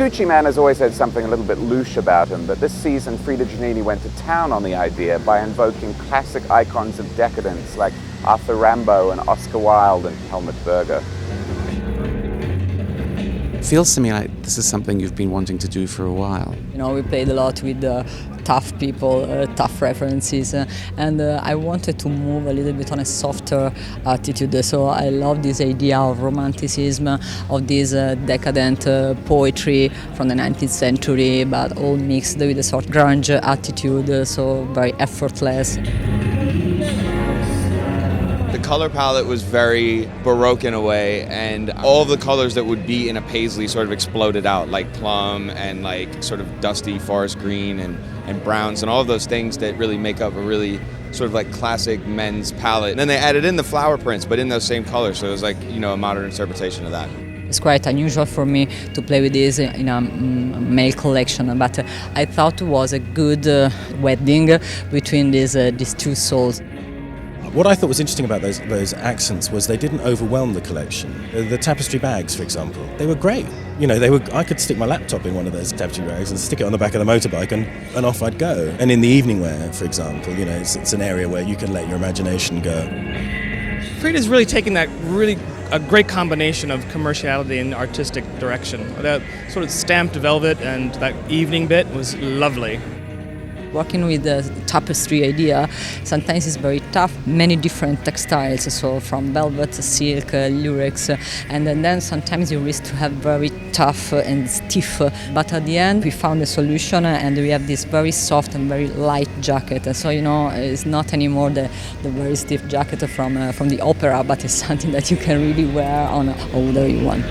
Gucci man has always had something a little bit louche about him, but this season Frida Giannini went to town on the idea by invoking classic icons of decadence like Arthur Rimbaud and Oscar Wilde and Helmut Berger. It feels to me like this is something you've been wanting to do for a while. You know, we played a lot with tough people, tough references, and I wanted to move a little bit on a softer attitude. So I love this idea of romanticism, of this decadent poetry from the 19th century, but all mixed with a sort of grunge attitude, so very effortless. The color palette was very Baroque in a way, and all of the colors that would be in a paisley sort of exploded out, like plum and like sort of dusty forest green and browns and all of those things that really make up a really sort of like classic men's palette. And then they added in the flower prints, but in those same colors, so it was like, you know, a modern interpretation of that. It's quite unusual for me to play with this in a male collection, but I thought it was a good wedding between these two souls. What I thought was interesting about those accents was they didn't overwhelm the collection. The tapestry bags, for example, they were great. You know, I could stick my laptop in one of those tapestry bags and stick it on the back of the motorbike and off I'd go. And in the evening wear, for example, you know, it's an area where you can let your imagination go. Frida's really taken that a great combination of commerciality and artistic direction. That sort of stamped velvet and that evening bit was lovely. Working with the tapestry idea sometimes is very tough. Many different textiles, so from velvet, silk, lurex, and then sometimes you risk to have very tough and stiff. But at the end, we found a solution, and we have this very soft and very light jacket. So you know, it's not anymore the very stiff jacket from the opera, but it's something that you can really wear on whatever you want.